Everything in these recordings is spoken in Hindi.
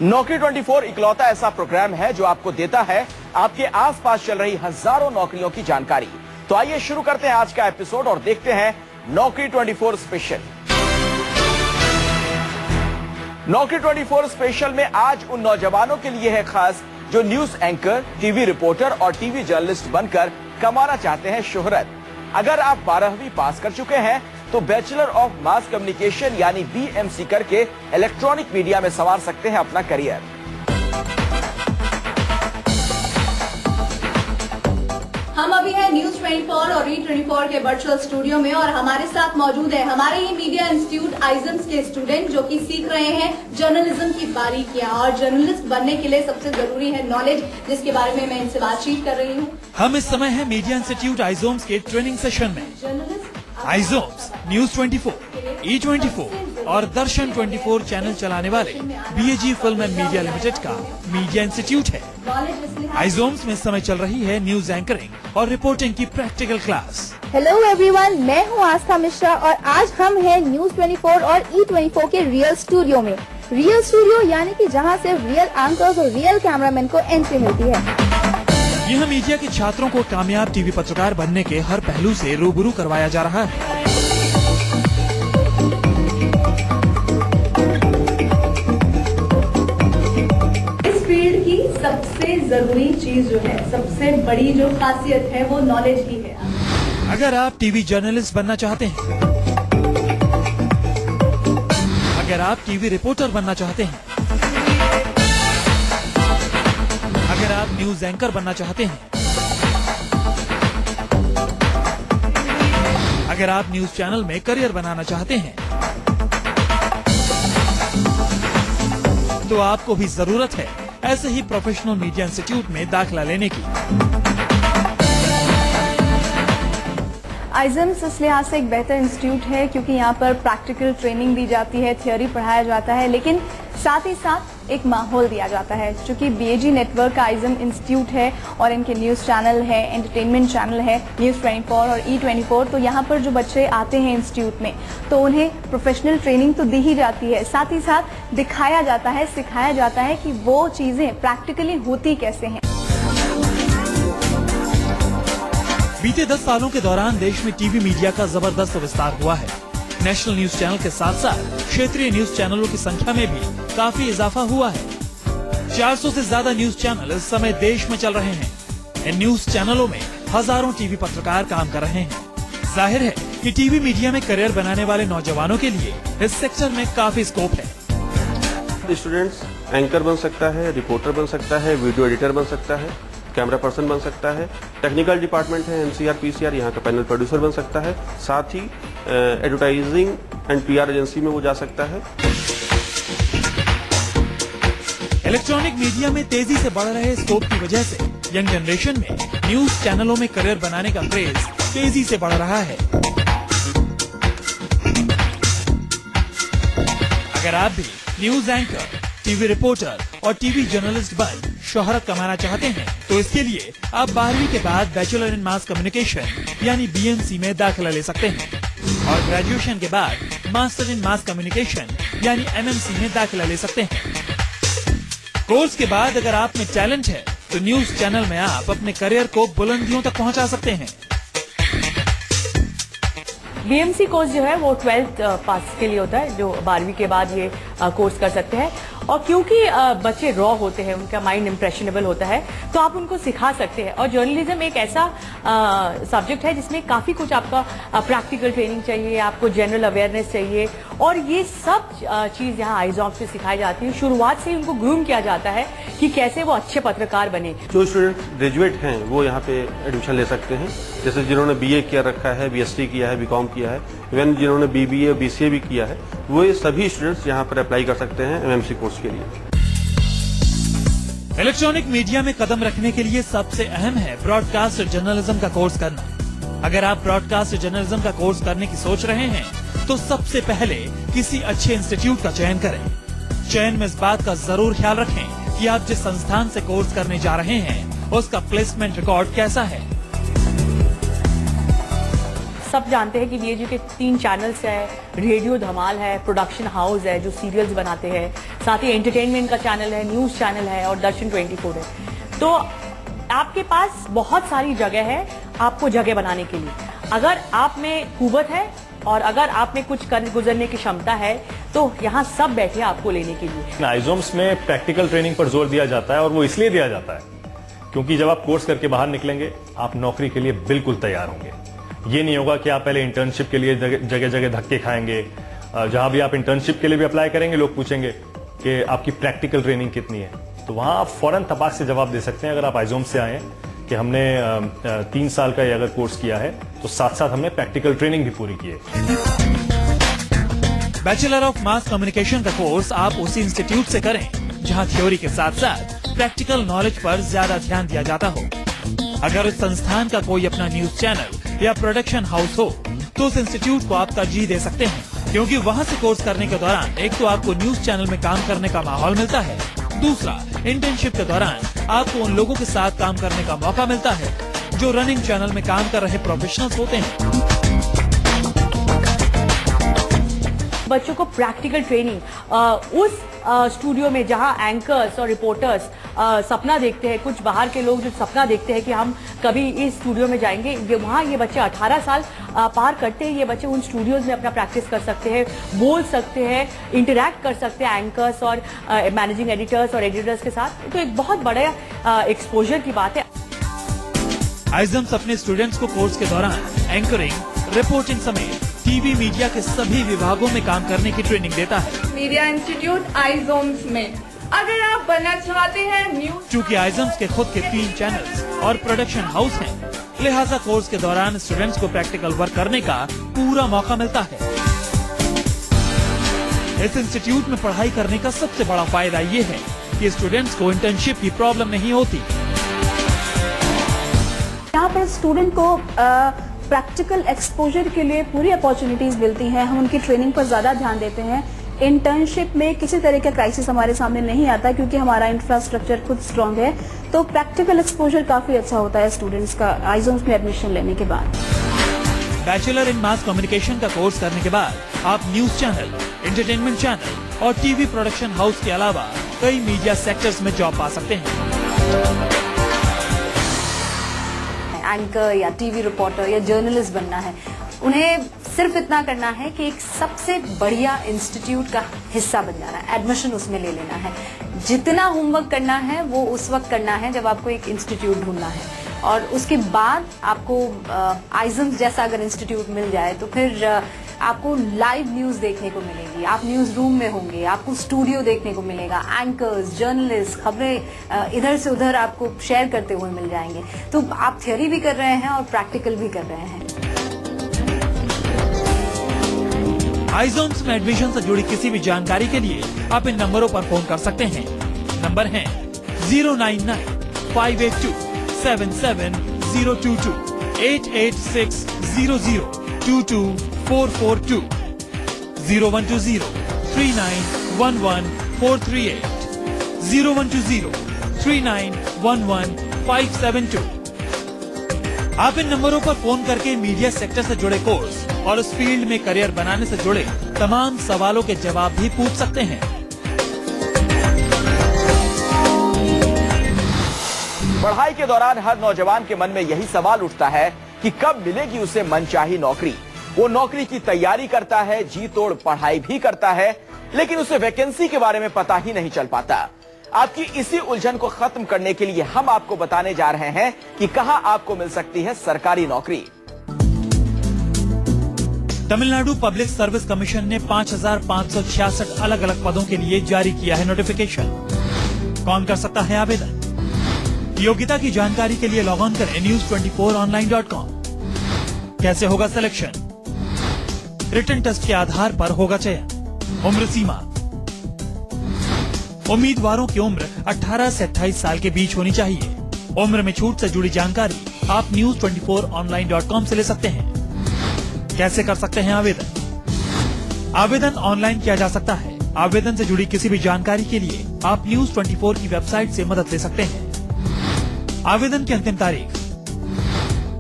नौकरी 24 इकलौता ऐसा प्रोग्राम है जो आपको देता है आपके आसपास चल रही हजारों नौकरियों की जानकारी। तो आइए शुरू करते हैं आज का एपिसोड और देखते हैं नौकरी 24 स्पेशल। नौकरी 24 स्पेशल में आज उन नौजवानों के लिए है खास जो न्यूज एंकर, टीवी रिपोर्टर और टीवी जर्नलिस्ट बनकर कमाना चाहते हैं शोहरत। अगर आप 12वीं पास कर चुके हैं तो बैचलर ऑफ मास कम्युनिकेशन यानी BMC करके इलेक्ट्रॉनिक मीडिया में संवार सकते हैं अपना करियर। हम अभी हैं न्यूज 24 और E24 के वर्चुअल स्टूडियो में और हमारे साथ मौजूद है हमारे ही मीडिया इंस्टीट्यूट आइजम्स के स्टूडेंट जो कि सीख रहे हैं जर्नलिज्म की बारीकियां। और जर्नलिस्ट बनने के लिए सबसे जरूरी है नॉलेज, जिसके बारे में मैं इनसे बातचीत कर रही हूँ। हम इस समय है मीडिया इंस्टीट्यूट आइजोम्स के ट्रेनिंग सेशन में। आइजोम्स न्यूज 24, E24 और दर्शन 24 चैनल चलाने वाले BAG film and media limited का मीडिया इंस्टीट्यूट है। आइजोम्स में इस समय चल रही है न्यूज एंकरिंग और रिपोर्टिंग की प्रैक्टिकल क्लास। हेलो एवरीवन, मैं हूँ आस्था मिश्रा और आज हम हैं न्यूज 24 और E24 के रियल स्टूडियो में। रियल स्टूडियो यानी कि जहाँ से रियल एंकर्स और रियल कैमरामैन को एंट्री मिलती है। यह मीडिया के छात्रों को कामयाब टीवी पत्रकार बनने के हर पहलू से रूबरू करवाया जा रहा है। इस फील्ड की सबसे जरूरी चीज जो है, सबसे बड़ी जो खासियत है वो नॉलेज ही है। अगर आप टीवी जर्नलिस्ट बनना चाहते हैं, अगर आप टीवी रिपोर्टर बनना चाहते हैं, अगर आप न्यूज एंकर बनना चाहते हैं, अगर आप न्यूज चैनल में करियर बनाना चाहते हैं, तो आपको भी जरूरत है ऐसे ही प्रोफेशनल मीडिया इंस्टीट्यूट में दाखिला लेने की। आइजम्स इस लिहाज से एक बेहतर इंस्टीट्यूट है क्योंकि यहाँ पर प्रैक्टिकल ट्रेनिंग दी जाती है, थ्योरी पढ़ाया जाता है, लेकिन साथ ही साथ एक माहौल दिया जाता है। चूंकि BAG नेटवर्क का आइजम इंस्टीट्यूट है और इनके न्यूज चैनल है, एंटरटेनमेंट चैनल है, न्यूज 24 और E24, तो यहाँ पर जो बच्चे आते हैं इंस्टीट्यूट में तो उन्हें प्रोफेशनल ट्रेनिंग तो दी ही जाती है, साथ ही साथ दिखाया जाता है, सिखाया जाता है कि वो चीजें प्रैक्टिकली होती कैसे हैं। बीते 10 सालों के दौरान देश में टीवी मीडिया का जबरदस्त विस्तार हुआ है। नेशनल न्यूज चैनल के साथ साथ क्षेत्रीय न्यूज चैनलों की संख्या में भी काफी इजाफा हुआ है। 400 से ज्यादा न्यूज चैनल इस समय देश में चल रहे हैं। इन न्यूज चैनलों में हजारों टीवी पत्रकार काम कर रहे हैं। जाहिर है कि टीवी मीडिया में करियर बनाने वाले नौजवानों के लिए इस सेक्टर में काफी स्कोप है। स्टूडेंट्स एंकर बन सकता है, रिपोर्टर बन सकता है, वीडियो एडिटर बन सकता है, कैमरा पर्सन बन सकता है, टेक्निकल डिपार्टमेंट है NCR PCR यहाँ का पैनल प्रोड्यूसर बन सकता है, साथ ही एडवर्टाइजिंग एंड PR एजेंसी में वो जा सकता है। इलेक्ट्रॉनिक मीडिया में तेजी से बढ़ रहे स्कोप की वजह से यंग जनरेशन में न्यूज चैनलों में करियर बनाने का क्रेज तेजी से बढ़ रहा है। अगर आप भी न्यूज एंकर, टीवी रिपोर्टर और टीवी जर्नलिस्ट बन शोहरत कमाना चाहते हैं तो इसके लिए आप 12वीं के बाद बैचलर इन मास कम्युनिकेशन यानी BMC में दाखिला ले सकते हैं और ग्रेजुएशन के बाद मास्टर इन मास कम्युनिकेशन यानी MMC में दाखिला ले सकते हैं। कोर्स के बाद अगर आप में टैलेंट है तो न्यूज चैनल में आप अपने करियर को बुलंदियों तक पहुंचा सकते हैं। BMC कोर्स जो है वो 12th पास के लिए होता है, जो 12वीं के बाद ये कोर्स कर सकते हैं। और क्योंकि बच्चे रॉ होते हैं, उनका माइंड इम्प्रेशनेबल होता है, तो आप उनको सिखा सकते हैं। और जर्नलिज्म एक ऐसा सब्जेक्ट है जिसमें काफी कुछ आपका प्रैक्टिकल ट्रेनिंग चाहिए, आपको जनरल अवेयरनेस चाहिए, और ये सब चीज यहाँ आइजॉम्स में सिखाई जाती है। शुरुआत से ही उनको ग्रूम किया जाता है कि कैसे वो अच्छे पत्रकार बने। जो स्टूडेंट ग्रेजुएट हैं वो यहाँ पे एडमिशन ले सकते हैं, जैसे जिन्होंने BA किया रखा है, BSc किया है, BCom किया है, इवन जिन्होंने BBA BCA भी किया है, वो ये सभी स्टूडेंट्स यहाँ पर अप्लाई कर सकते हैं MMC कोर्स के लिए। इलेक्ट्रॉनिक मीडिया में कदम रखने के लिए सबसे अहम है ब्रॉडकास्ट जर्नलिज्म का कोर्स करना। अगर आप ब्रॉडकास्ट जर्नलिज्म का कोर्स करने की सोच रहे हैं तो सबसे पहले किसी अच्छे इंस्टीट्यूट का चयन करें। चयन में इस बात का जरूर ख्याल रखें कि आप जिस संस्थान से कोर्स करने जा रहे हैं उसका प्लेसमेंट रिकॉर्ड कैसा है। सब जानते हैं कि बीएजी के 3 चैनल्स है, रेडियो धमाल है, प्रोडक्शन हाउस है जो सीरियल्स बनाते हैं, साथ ही एंटरटेनमेंट का चैनल है, न्यूज चैनल है और दर्शन 24 है। तो आपके पास बहुत सारी जगह है आपको जगह बनाने के लिए। अगर आप में कुव्वत है और अगर आप में कुछ कर गुजरने की क्षमता है तो यहाँ सब बैठे आपको लेने के लिए। आइजोम्स में प्रैक्टिकल ट्रेनिंग पर जोर दिया जाता है और वो इसलिए दिया जाता है क्योंकि जब आप कोर्स करके बाहर निकलेंगे आप नौकरी के लिए बिल्कुल तैयार होंगे। ये नहीं होगा कि आप पहले इंटर्नशिप के लिए जगह जगह धक्के खाएंगे। जहां भी आप इंटर्नशिप के लिए भी अप्लाई करेंगे लोग पूछेंगे कि आपकी प्रैक्टिकल ट्रेनिंग कितनी है, तो वहां आप फौरन तपाक से जवाब दे सकते हैं अगर आप आइजोम से आए कि हमने 3 साल का ये अगर कोर्स किया है तो साथ साथ हमने प्रैक्टिकल ट्रेनिंग भी पूरी की है। बैचलर ऑफ मास कम्युनिकेशन का कोर्स आप उसी इंस्टीट्यूट से करें जहां थ्योरी के साथ साथ प्रैक्टिकल नॉलेज पर ज्यादा ध्यान दिया जाता हो। अगर उस संस्थान का कोई अपना न्यूज चैनल या प्रोडक्शन हाउस हो तो उस इंस्टीट्यूट को आप तरजीह दे सकते हैं, क्योंकि वहां से कोर्स करने के दौरान एक तो आपको न्यूज चैनल में काम करने का माहौल मिलता है, दूसरा इंटर्नशिप के दौरान आपको उन लोगों के साथ काम करने का मौका मिलता है जो रनिंग चैनल में काम कर रहे प्रोफेशनल्स होते हैं। बच्चों को प्रैक्टिकल ट्रेनिंग उस स्टूडियो में जहां एंकर्स और रिपोर्टर्स सपना देखते हैं, कुछ बाहर के लोग जो सपना देखते हैं कि हम कभी इस स्टूडियो में जाएंगे, वहां ये बच्चे 18 साल पार करते हैं। ये बच्चे उन स्टूडियोज में अपना प्रैक्टिस कर सकते हैं, बोल सकते हैं, इंटरैक्ट कर सकते हैं एंकर्स और मैनेजिंग एडिटर्स और एडिटर्स के साथ। तो एक बहुत बड़ा एक्सपोजर की बात है। आइजम्स अपने स्टूडेंट्स को कोर्स के दौरान एंकरिंग, रिपोर्टिंग समेत टीवी मीडिया के सभी विभागों में काम करने की ट्रेनिंग देता है। मीडिया इंस्टीट्यूट आइजोम्स में अगर आप बनना चाहते हैं न्यूज। चूँकि आइजम्स के खुद के 3 चैनल्स और प्रोडक्शन हाउस हैं, लिहाजा कोर्स के दौरान स्टूडेंट्स को प्रैक्टिकल वर्क करने का पूरा मौका मिलता है। इस इंस्टीट्यूट में पढ़ाई करने का सबसे बड़ा फायदा ये है कि स्टूडेंट्स को इंटर्नशिप की प्रॉब्लम नहीं होती। यहाँ पर स्टूडेंट को प्रैक्टिकल एक्सपोजर के लिए पूरी अपॉर्चुनिटीज मिलती हैं। हम उनकी ट्रेनिंग पर ज्यादा ध्यान देते हैं। इंटर्नशिप में किसी तरह का क्राइसिस हमारे सामने नहीं आता क्योंकि हमारा इंफ्रास्ट्रक्चर खुद स्ट्रांग है। तो प्रैक्टिकल एक्सपोजर काफी अच्छा होता है स्टूडेंट्स का आइजोम्स में एडमिशन लेने के बाद। बैचलर इन मास कम्युनिकेशन का कोर्स करने के बाद आप न्यूज चैनल, एंटरटेनमेंट चैनल और टीवी प्रोडक्शन हाउस के अलावा कई मीडिया सेक्टर्स में जॉब पा सकते हैं। एंकर या टीवी रिपोर्टर या जर्नलिस्ट बनना है, उन्हें सिर्फ इतना करना है कि एक सबसे बढ़िया इंस्टीट्यूट का हिस्सा बन जाना है, एडमिशन उसमें ले लेना है। जितना होमवर्क करना है वो उस वक्त करना है जब आपको एक इंस्टीट्यूट ढूंढना है, और उसके बाद आपको आइजम्स जैसा अगर इंस्टीट्यूट मिल जाए तो फिर आपको लाइव न्यूज देखने को मिलेगी। आप न्यूज रूम में होंगे, आपको स्टूडियो देखने को मिलेगा, एंकर्स, जर्नलिस्ट खबरें इधर से उधर आपको शेयर करते हुए मिल जाएंगे। तो आप थ्योरी भी कर रहे हैं और प्रैक्टिकल भी कर रहे हैं। आइजोम्स में एडमिशन से जुड़ी किसी भी जानकारी के लिए आप इन नंबरों पर फोन कर सकते हैं। नंबर है 099-582-77022, 886-00-22442, 0120-3911-438, 0120-3911-572। आप इन नंबरों पर फोन करके मीडिया सेक्टर से जुड़े कोर्स और उस फील्ड में करियर बनाने से जुड़े तमाम सवालों के जवाब भी पूछ सकते हैं। पढ़ाई के दौरान हर नौजवान के मन में यही सवाल उठता है कि कब मिलेगी उसे मनचाही नौकरी। वो नौकरी की तैयारी करता है, जी तोड़ पढ़ाई भी करता है, लेकिन उसे वैकेंसी के बारे में पता ही नहीं चल पाता। आपकी इसी उलझन को खत्म करने के लिए हम आपको बताने जा रहे हैं कि कहां आपको मिल सकती है सरकारी नौकरी। तमिलनाडु पब्लिक सर्विस कमीशन ने 5,566 अलग अलग पदों के लिए जारी किया है नोटिफिकेशन। कौन कर सकता है आवेदन? योग्यता की जानकारी के लिए लॉग ऑन करें news24online.com। कैसे होगा सिलेक्शन? रिटन टेस्ट के आधार पर होगा चयन। उम्र सीमा, उम्मीदवारों की उम्र 18 से 28 साल के बीच होनी चाहिए। उम्र में छूट से जुड़ी जानकारी आप news24online.com से ले सकते हैं। कैसे कर सकते हैं आवेदन? आवेदन ऑनलाइन किया जा सकता है। आवेदन से जुड़ी किसी भी जानकारी के लिए आप News24 की वेबसाइट से मदद ले सकते हैं। आवेदन की अंतिम तारीख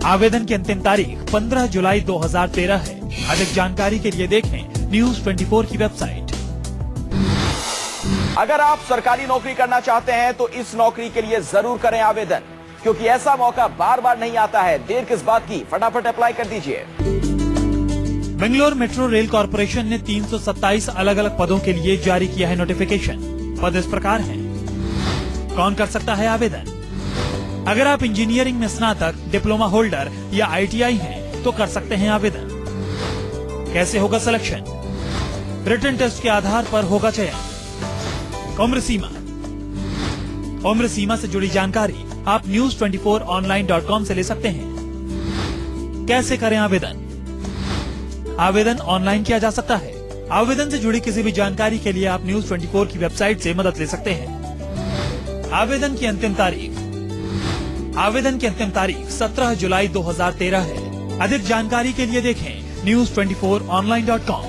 आवेदन की अंतिम तारीख 15 जुलाई 2013 है। अधिक जानकारी के लिए देखें न्यूज 24 की वेबसाइट। अगर आप सरकारी नौकरी करना चाहते हैं तो इस नौकरी के लिए जरूर करें आवेदन, क्योंकि ऐसा मौका बार बार नहीं आता है। देर किस बात की, फटाफट अप्लाई कर दीजिए। बेंगलोर मेट्रो रेल कॉर्पोरेशन ने 327 अलग अलग पदों के लिए जारी किया है नोटिफिकेशन। पद इस प्रकार हैं। कौन कर सकता है आवेदन? अगर आप इंजीनियरिंग में स्नातक, डिप्लोमा होल्डर या ITI हैं तो कर सकते हैं आवेदन। कैसे होगा सिलेक्शन? रिटन टेस्ट के आधार पर होगा चयन। उम्र सीमा से जुड़ी जानकारी आप news24online.com से ले सकते हैं। कैसे करें आवेदन? आवेदन ऑनलाइन किया जा सकता है। आवेदन से जुड़ी किसी भी जानकारी के लिए आप न्यूज 24 की वेबसाइट से मदद ले सकते हैं। आवेदन की अंतिम तारीख 17 जुलाई 2013 है। अधिक जानकारी के लिए देखें news24online.com।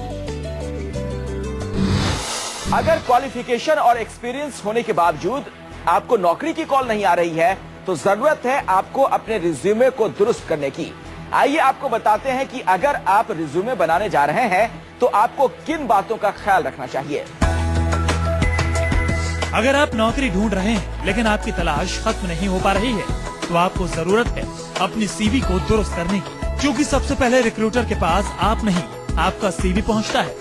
अगर क्वालिफिकेशन और एक्सपीरियंस होने के बावजूद आपको नौकरी की कॉल नहीं आ रही है तो जरूरत है आपको अपने रिज्यूमे को दुरुस्त करने की। आइए आपको बताते हैं कि अगर आप रिज्यूमे बनाने जा रहे हैं तो आपको किन बातों का ख्याल रखना चाहिए। अगर आप नौकरी ढूंढ रहे हैं लेकिन आपकी तलाश खत्म नहीं हो पा रही है तो आपको जरूरत है अपनी CV को दुरुस्त करने की, क्योंकि सबसे पहले रिक्रूटर के पास आप नहीं आपका CV पहुंचता है।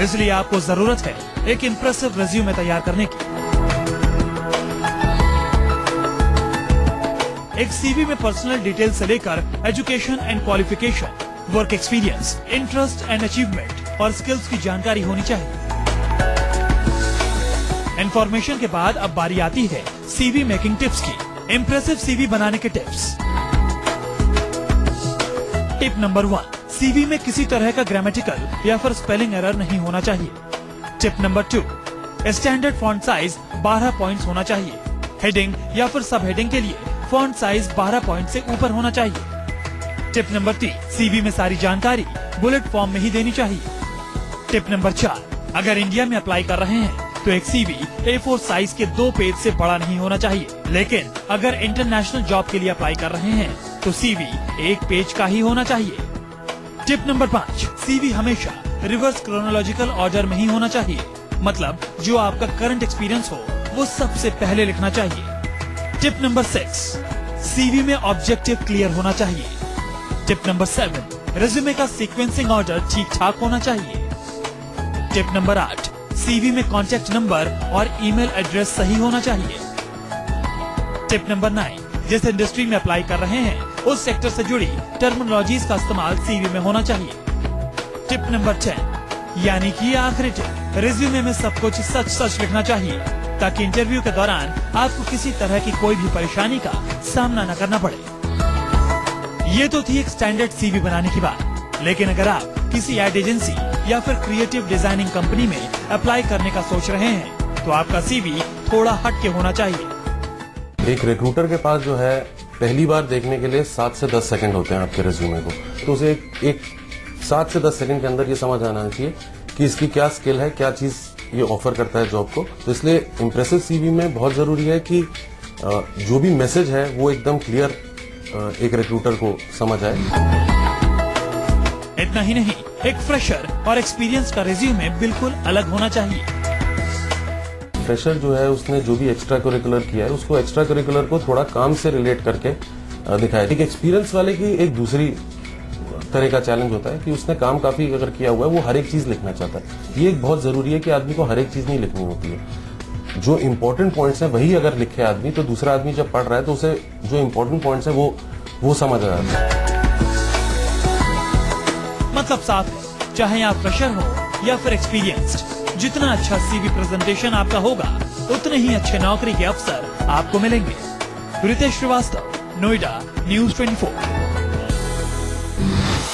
इसलिए आपको जरूरत है एक इंप्रेसिव रिज्यूमे तैयार करने की। एक CV में पर्सनल डिटेल से लेकर education and qualification, work experience, interest and achievement और स्किल्स की जानकारी होनी चाहिए। इंफॉर्मेशन के बाद अब बारी आती है CV मेकिंग टिप्स की। इंप्रेसिव CV बनाने के टिप्स। टिप नंबर 1, CV में किसी तरह का ग्रामेटिकल या फिर स्पेलिंग एरर नहीं होना चाहिए। Tip number 2, standard font size 12 points होना चाहिए। हेडिंग या फिर सब हेडिंग के लिए फॉन्ट साइज 12 पॉइंट से ऊपर होना चाहिए। टिप नंबर 3, CV में सारी जानकारी बुलेट फॉर्म में ही देनी चाहिए। टिप नंबर 4, अगर इंडिया में अप्लाई कर रहे हैं तो एक CV A4 साइज के 2 पेज से बड़ा नहीं होना चाहिए, लेकिन अगर इंटरनेशनल जॉब के लिए अप्लाई कर रहे हैं तो CV 1 पेज का ही होना चाहिए। टिप नंबर 5, CV हमेशा रिवर्स क्रोनोलॉजिकल ऑर्डर में ही होना चाहिए, मतलब जो आपका करंट एक्सपीरियंस हो वो सबसे पहले लिखना चाहिए। टिप नंबर 6, CV में ऑब्जेक्टिव क्लियर होना चाहिए। टिप नंबर 7, रिज्यूमे का सीक्वेंसिंग ऑर्डर ठीक ठाक होना चाहिए। टिप नंबर 8, CV में कॉन्टेक्ट नंबर और ईमेल एड्रेस सही होना चाहिए। टिप नंबर 9, जिस इंडस्ट्री में अप्लाई कर रहे हैं उस सेक्टर से जुड़ी टर्मिनोलॉजीज का इस्तेमाल CV में होना चाहिए। टिप नंबर 10, यानी कि आखिरी टिप, रिज्यूमे में सब कुछ सच लिखना चाहिए ताकि इंटरव्यू के दौरान आपको किसी तरह की कोई भी परेशानी का सामना न करना पड़े। ये तो थी एक स्टैंडर्ड CV बनाने की बात, लेकिन अगर आप किसी एड एजेंसी या फिर क्रिएटिव डिजाइनिंग कंपनी में अप्लाई करने का सोच रहे हैं तो आपका CV थोड़ा हट के होना चाहिए। एक रिक्रूटर के पास जो है पहली बार देखने के लिए 7 से 10 सेकंड होते हैं आपके रिज्यूमे को, तो उसे एक 7 से 10 सेकंड के अंदर ये समझ आना चाहिए कि इसकी क्या स्किल है, क्या चीज ये ऑफर करता है जॉब को। तो इसलिए इम्प्रेसिव CV में बहुत जरूरी है कि जो भी मैसेज है वो एकदम क्लियर एक रिक्रूटर को समझ आए। इतना ही नहीं, एक फ्रेशर और एक्सपीरियंस का रिज्यूमे बिल्कुल अलग होना चाहिए। फ्रेशर जो है उसने जो भी एक्स्ट्रा करिकुलर किया है उसको एक्स्ट्रा करिकुलर को थोड़ा काम से रिलेट करके दिखाया। एक एक्सपीरियंस वाले की एक दूसरी तरह का चैलेंज होता है कि उसने काम काफी अगर किया हुआ है, वो हर एक चीज लिखना चाहता है। ये एक बहुत जरूरी है कि आदमी को हर एक चीज नहीं लिखनी होती है। जो इम्पोर्टेंट पॉइंट्स है वही अगर लिखे आदमी, तो दूसरा आदमी जब पढ़ रहा है तो उसे जो इम्पोर्टेंट पॉइंट्स है वो समझ आ जाता है। मतलब साफ है, चाहे आप फ्रेशर हो या फिर एक्सपीरियंस्ड, जितना अच्छा CV प्रेजेंटेशन आपका होगा उतने ही अच्छे नौकरी के अवसर आपको मिलेंगे। रितेश श्रीवास्तव, नोएडा, न्यूज 24।